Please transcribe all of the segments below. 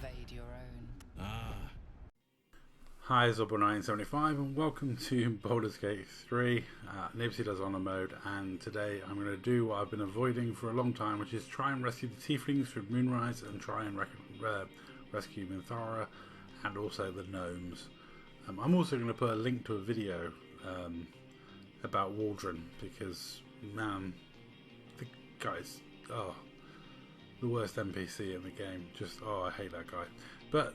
invade your own. Hi, Zobo975 and welcome to Baldur's Gate 3. Nipsy does Honor Mode, and today I'm going to do what I've been avoiding for a long time, which is try and rescue the Tieflings from Moonrise and try and rescue Minthara and also the Gnomes. I'm also going to put a link to a video about Waldron, because, man, the guy's, the worst NPC in the game. Just, I hate that guy. But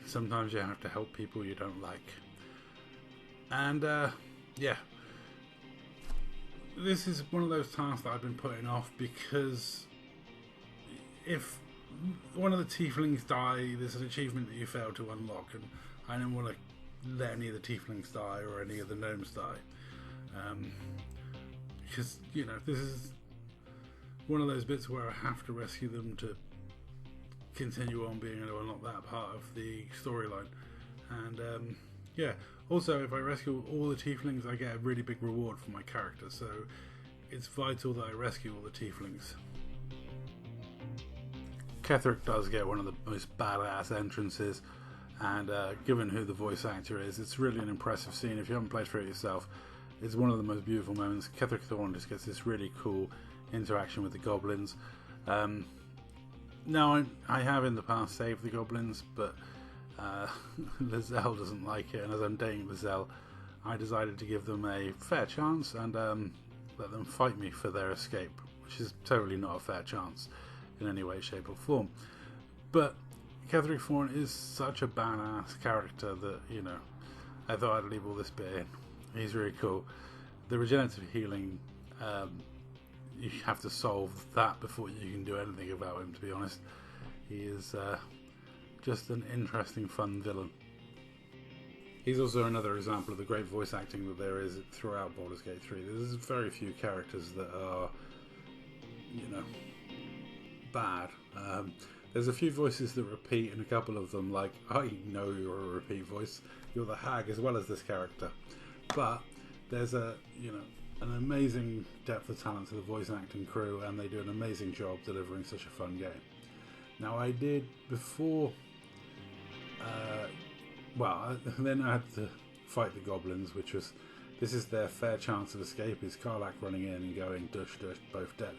sometimes you have to help people you don't like. And, yeah. This is one of those tasks that I've been putting off, because if one of the Tieflings die, there's an achievement that you fail to unlock, and I don't want to let any of the Tieflings die or any of the Gnomes die. Because, you know, this is one of those bits where I have to rescue them to continue on being able to unlock that part of the storyline. And yeah, also if I rescue all the Tieflings, I get a really big reward for my character, so it's vital that I rescue all the Tieflings. Ketherick does get one of the most badass entrances, and given who the voice actor is, it's really an impressive scene. If you haven't played through it yourself, it's one of the most beautiful moments. Ketherick Thorn just gets this really cool interaction with the goblins. Now, I have in the past saved the goblins, but Lizelle doesn't like it, and as I'm dating Lizelle, I decided to give them a fair chance and let them fight me for their escape, which is totally not a fair chance in any way, shape or form. But Ketherick Thorn is such a badass character that, you know, I thought I'd leave all this bit in. He's really cool. The regenerative healing, you have to solve that before you can do anything about him, to be honest. He is just an interesting, fun villain. He's also another example of the great voice acting that there is throughout Baldur's Gate 3. There's very few characters that are, you know, bad. There's a few voices that repeat, and a couple of them, like, I know you're a repeat voice. You're the hag as well as this character. But there's an amazing depth of talent to the voice acting crew, and they do an amazing job delivering such a fun game. Now, I did before, then I had to fight the goblins, this is their fair chance of escape, is Karlach running in and going dush dush, both dead.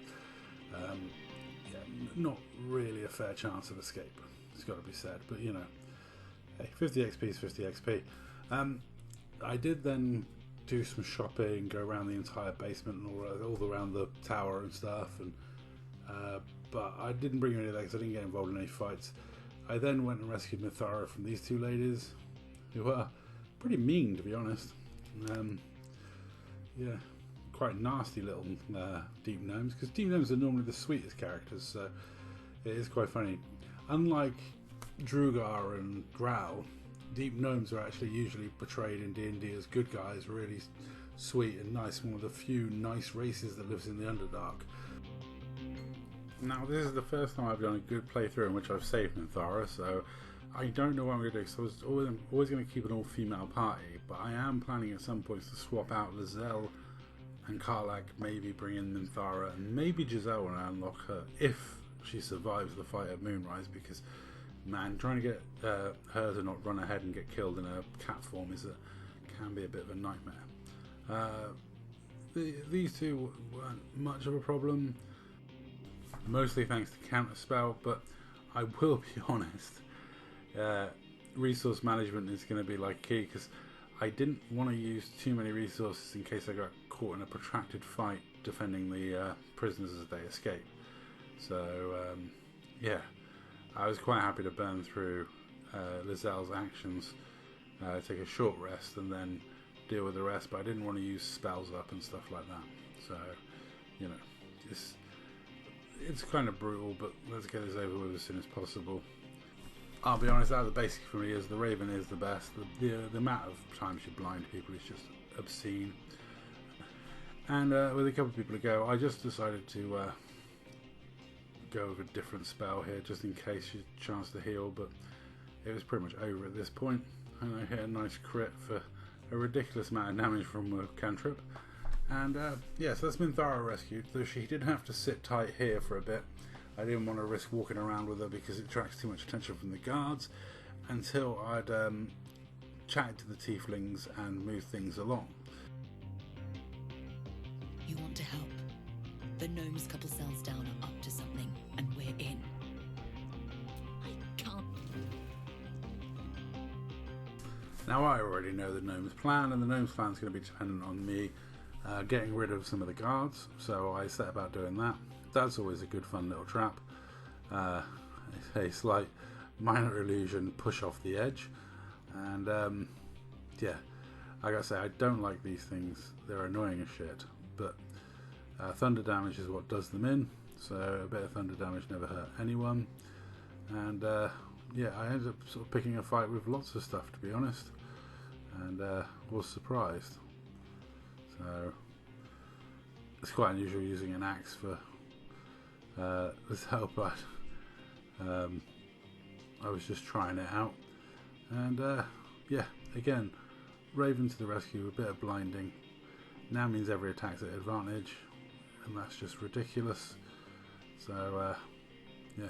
Not really a fair chance of escape, it's got to be said, but you know, hey, 50 XP is 50 XP. I did then do some shopping, go around the entire basement and all around the tower and stuff, and but I didn't bring any of that because I didn't get involved in any fights. I then went and rescued Minthara from these two ladies, who are pretty mean, to be honest. Yeah, quite nasty little deep gnomes, because deep gnomes are normally the sweetest characters, so it is quite funny. Unlike Drugar and Growl, deep gnomes are actually usually portrayed in D&D as good guys, really sweet and nice, one of the few nice races that lives in the Underdark. Now, this is the first time I've done a good playthrough in which I've saved Minthara, so I don't know what I'm going to do, so I was always going to keep an all-female party, but I am planning at some points to swap out Lizelle and Karlach, maybe bring in Minthara, and maybe Giselle when I unlock her, if she survives the fight at Moonrise, because, man, trying to get her to not run ahead and get killed in a cat form can be a bit of a nightmare. These two weren't much of a problem, mostly thanks to Counterspell, but I will be honest, resource management is going to be like key, because I didn't want to use too many resources in case I got caught in a protracted fight defending the prisoners as they escape. So, yeah, I was quite happy to burn through Lizelle's actions, take a short rest, and then deal with the rest, but I didn't want to use spells up and stuff like that. So, you know, it's kind of brutal, but let's get this over with as soon as possible. I'll be honest, the basic for me is the Raven is the best. The amount of times you blind people is just obscene. And with a couple of people to go, I just decided to go with a different spell here, just in case you had a chance to heal, but it was pretty much over at this point. And I hit a nice crit for a ridiculous amount of damage from a cantrip. And yeah, so that's Minthara rescued, though she did have to sit tight here for a bit. I didn't want to risk walking around with her because it attracts too much attention from the guards, until I'd chatted to the tieflings and moved things along. You want to help? The gnomes couple cells down are up to something, and we're in. I can't. Now I already know the gnomes' plan, and the gnomes' plan is going to be dependent on me getting rid of some of the guards, so I set about doing that. That's always a good fun little trap. A slight minor illusion push off the edge, and yeah, like I say, I don't like these things. They're annoying as shit, but thunder damage is what does them in, so a bit of thunder damage never hurt anyone. And yeah, I ended up sort of picking a fight with lots of stuff, to be honest, and was surprised. So it's quite unusual using an axe for this help, but I was just trying it out, and yeah, again, Raven to the rescue. A bit of blinding now means every attack's at advantage, and that's just ridiculous. So yeah,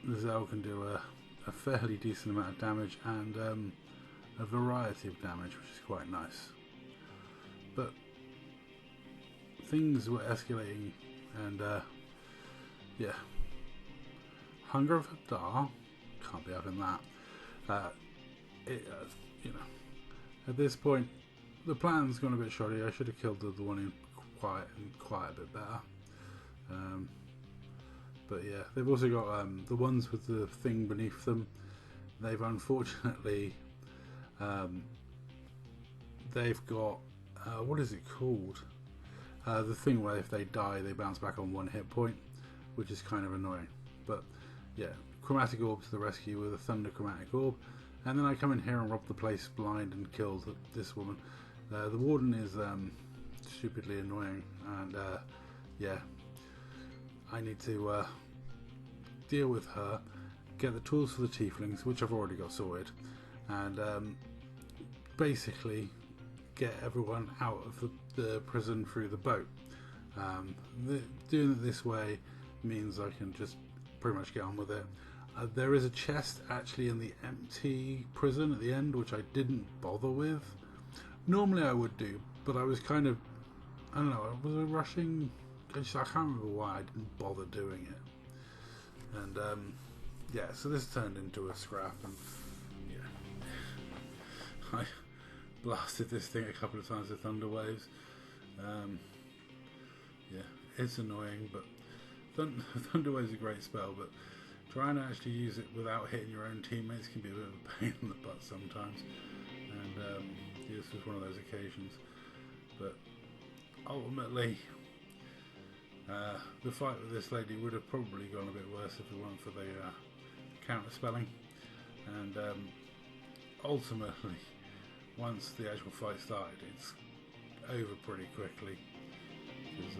the Zell can do a fairly decent amount of damage, and a variety of damage, which is quite nice. But things were escalating, and yeah, Hunger of Hadar can't be having that. You know, at this point, the plan's gone a bit shoddy. I should have killed the one in quite a bit better. But yeah, they've also got the ones with the thing beneath them. They've unfortunately, they've got what is it called? The thing where if they die, they bounce back on 1 hit point, which is kind of annoying. But yeah, Chromatic Orb to the rescue with a Thunder Chromatic Orb, and then I come in here and rob the place blind and kill this woman. The Warden is stupidly annoying, and yeah, I need to deal with her, get the tools for the tieflings, which I've already got sorted, and basically get everyone out of the prison through the boat. Doing it this way means I can just pretty much get on with it. There is a chest actually in the empty prison at the end, which I didn't bother with. Normally I would do, but I was kind of, I don't know, was I rushing? I can't remember why I didn't bother doing it. And yeah, so this turned into a scrap, and yeah, I blasted this thing a couple of times with thunder waves. Yeah, it's annoying, but thunder waves is a great spell, but trying to actually use it without hitting your own teammates can be a bit of a pain in the butt sometimes. And this was one of those occasions. But ultimately, the fight with this lady would have probably gone a bit worse if it weren't for the counter spelling. And ultimately, once the actual fight started, it's over pretty quickly, because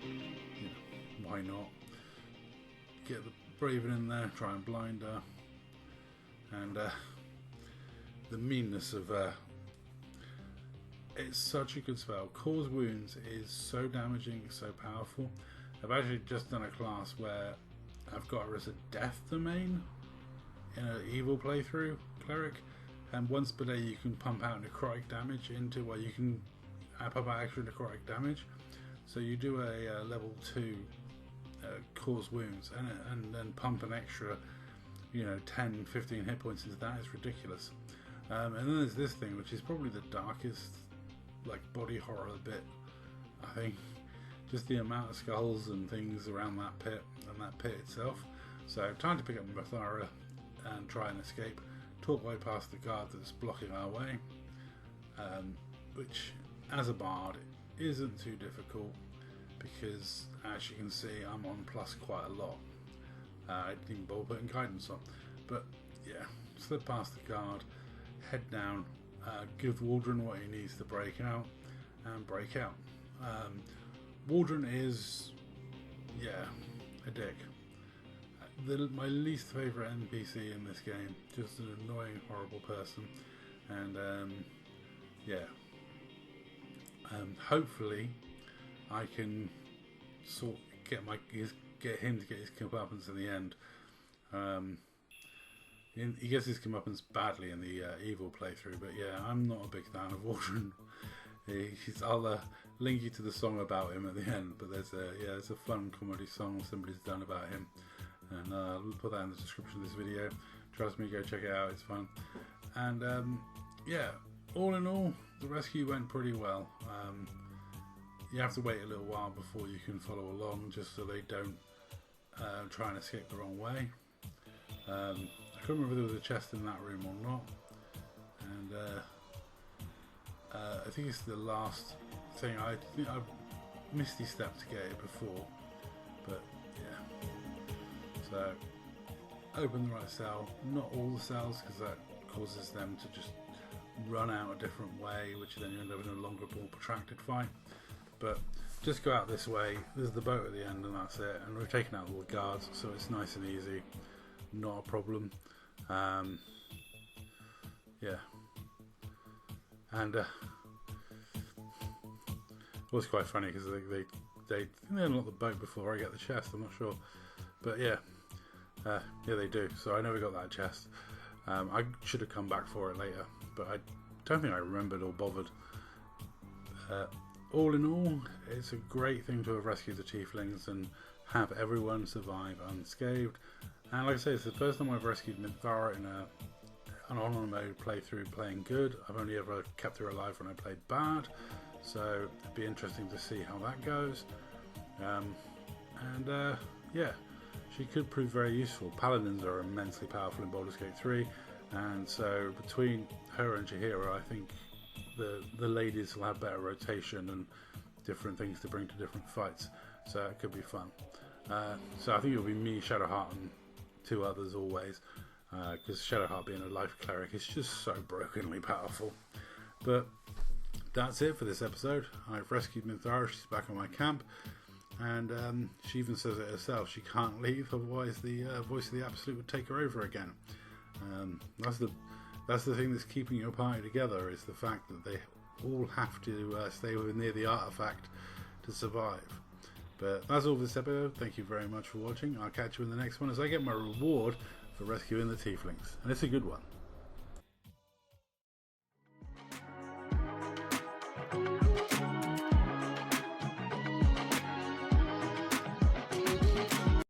you know, why not get the Braven in there, try and blind her, and the meanness of it's such a good spell. Cause Wounds is so damaging, so powerful. I've actually just done a class where I've got her as a death domain in an evil playthrough, cleric, and once per day you can pump out necrotic damage into, well, you can pump out extra necrotic damage. So you do a level 2 Cause Wounds and then pump an extra, 10, 15 hit points into that. It's ridiculous. And then there's this thing, which is probably the darkest, like, body horror bit, I think. Just the amount of skulls and things around that pit and that pit itself. So time to pick up Mathara and try and escape. Talk way past the guard that's blocking our way, which as a bard isn't too difficult, because as you can see I'm on plus quite a lot. I didn't even bother putting guidance on, but yeah, slip past the guard, head down, give Waldron what he needs to break out, and break out. Waldron is, yeah, a dick. My least favourite NPC in this game, just an annoying, horrible person, and yeah, hopefully I can get him to get his comeuppance in the end. He gets his comeuppance badly in the evil playthrough, but yeah, I'm not a big fan of Waldron. I'll link you to the song about him at the end, but there's a fun comedy song somebody's done about him, and I'll put that in the description of this video. Trust me, go check it out, it's fun. And yeah, all in all, the rescue went pretty well. You have to wait a little while before you can follow along, just so they don't try and escape the wrong way. I can't remember if there was a chest in that room or not, and I think it's the last thing. I think I misty stepped to get it before, but yeah. So open the right cell, not all the cells, because that causes them to just run out a different way, which then you end up in a longer, more protracted fight. But just go out this way, there's the boat at the end, and that's it. And we've taken out all the guards, so it's nice and easy, not a problem. Yeah, and it was quite funny because they unlock the boat before I get the chest. I'm not sure, but yeah, they do. So I never got that chest. I should have come back for it later, but I don't think I remembered or bothered. All in all, it's a great thing to have rescued the tieflings and have everyone survive unscathed. And like I say, it's the first time I've rescued Minthara in an online mode playthrough playing good. I've only ever kept her alive when I played bad, so it'd be interesting to see how that goes. Yeah, she could prove very useful. Paladins are immensely powerful in Baldur's Gate 3, and so between her and Jaheira, I think the ladies will have better rotation and different things to bring to different fights, so it could be fun. So I think it'll be me, Shadowheart, and 2 others always, because Shadowheart being a life cleric is just so brokenly powerful. But that's it for this episode. I've rescued Minthara, she's back on my camp, and she even says it herself, she can't leave, otherwise the voice of the Absolute would take her over again. That's the thing that's keeping your party together, is the fact that they all have to stay near the artifact to survive. But that's all for this episode. Thank you very much for watching. I'll catch you in the next one as I get my reward for rescuing the tieflings, and it's a good one.